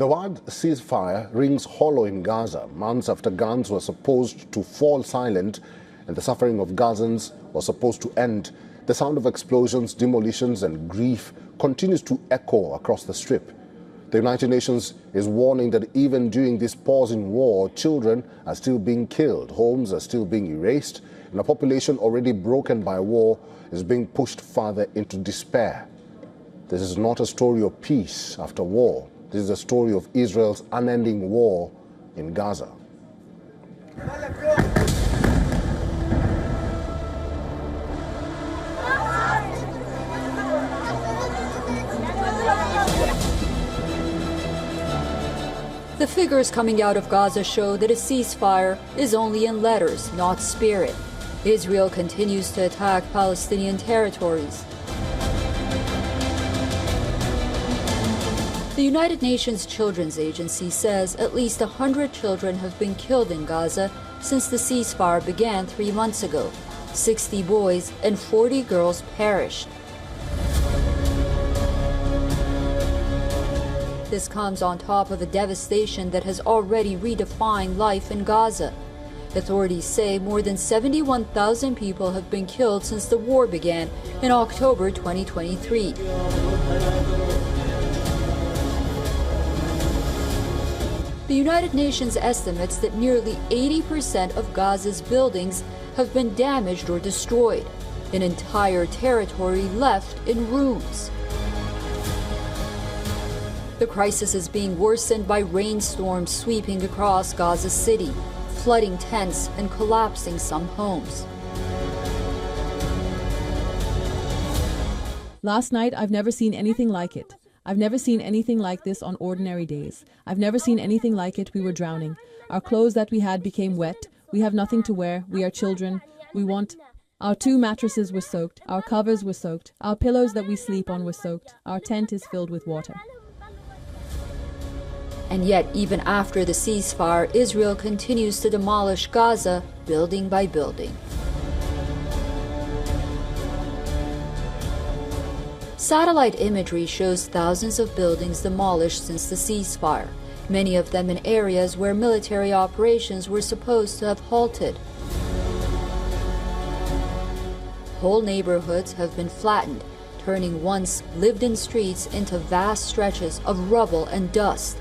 The word ceasefire rings hollow in Gaza, months after guns were supposed to fall silent and the suffering of Gazans was supposed to end. The sound of explosions, demolitions and grief continues to echo across the Strip. The United Nations is warning that even during this pause in war, children are still being killed, homes are still being erased, and a population already broken by war is being pushed further into despair. This is not a story of peace after war. This is a story of Israel's unending war in Gaza. The figures coming out of Gaza show that a ceasefire is only in letters, not spirit. Israel continues to attack Palestinian territories. The United Nations Children's Agency says at least 100 children have been killed in Gaza since the ceasefire began 3 months ago. 60 boys and 40 girls perished. This comes on top of a devastation that has already redefined life in Gaza. Authorities say more than 71,000 people have been killed since the war began in October 2023. The United Nations estimates that nearly 80% of Gaza's buildings have been damaged or destroyed, an entire territory left in ruins. The crisis is being worsened by rainstorms sweeping across Gaza City, flooding tents and collapsing some homes. Last night, I've never seen anything like it. I've never seen anything like this on ordinary days. I've never seen anything like it. We were drowning. Our clothes that we had became wet. We have nothing to wear. We are children. Our 2 mattresses were soaked. Our covers were soaked. Our pillows that we sleep on were soaked. Our tent is filled with water. And yet, even after the ceasefire, Israel continues to demolish Gaza, building by building. Satellite imagery shows thousands of buildings demolished since the ceasefire, many of them in areas where military operations were supposed to have halted. Whole neighborhoods have been flattened, turning once lived-in streets into vast stretches of rubble and dust.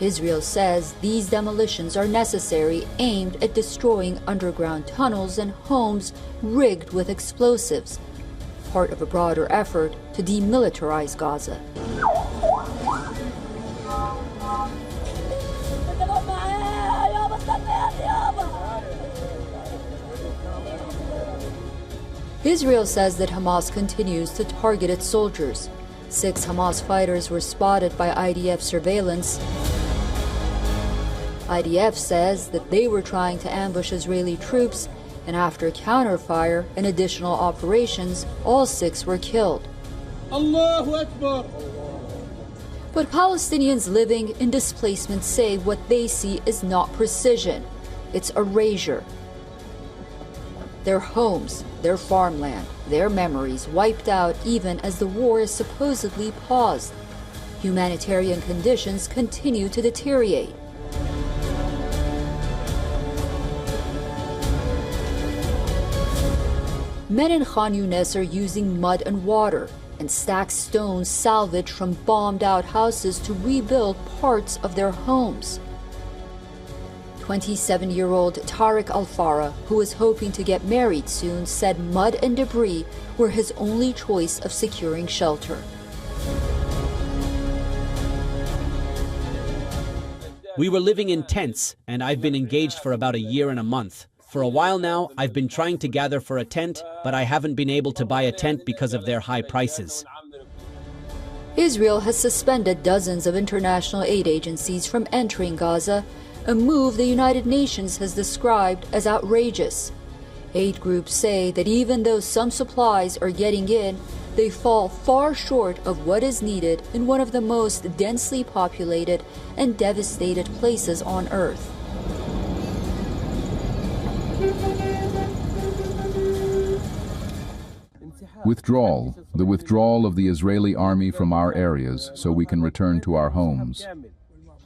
Israel says these demolitions are necessary, aimed at destroying underground tunnels and homes rigged with explosives, part of a broader effort to demilitarize Gaza. Israel says that Hamas continues to target its soldiers. 6 Hamas fighters were spotted by IDF surveillance. IDF says that they were trying to ambush Israeli troops, and after counterfire and additional operations, all 6 were killed. Allahu Akbar. But Palestinians living in displacement say what they see is not precision, it's erasure. Their homes, their farmland, their memories wiped out even as the war is supposedly paused. Humanitarian conditions continue to deteriorate. Men in Khan Yunis are using mud and water and stacked stones salvaged from bombed-out houses to rebuild parts of their homes. 27-year-old Tariq Al-Farah, who was hoping to get married soon, said mud and debris were his only choice of securing shelter. We were living in tents, and I've been engaged for about a year and a month. For a while now, I've been trying to gather for a tent, but I haven't been able to buy a tent because of their high prices. Israel has suspended dozens of international aid agencies from entering Gaza, a move the United Nations has described as outrageous. Aid groups say that even though some supplies are getting in, they fall far short of what is needed in one of the most densely populated and devastated places on Earth. Withdrawal, the withdrawal of the Israeli army from our areas so we can return to our homes.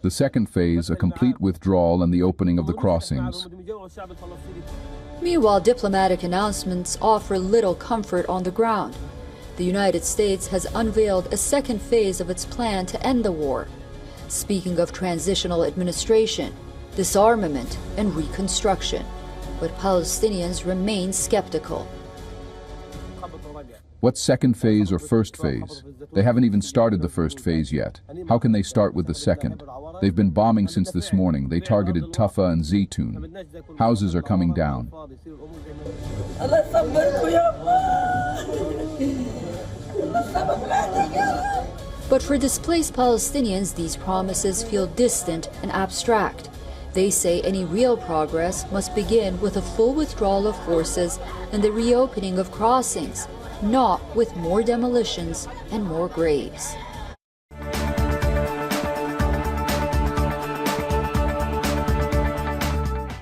The second phase, a complete withdrawal and the opening of the crossings. Meanwhile, diplomatic announcements offer little comfort on the ground. The United States has unveiled a second phase of its plan to end the war, speaking of transitional administration, disarmament, and reconstruction. But Palestinians remain skeptical. What's second phase or first phase? They haven't even started the first phase yet. How can they start with the second? They've been bombing since this morning. They targeted Tuffa and Zaytun. Houses are coming down. But for displaced Palestinians, these promises feel distant and abstract. They say any real progress must begin with a full withdrawal of forces and the reopening of crossings, not with more demolitions and more graves.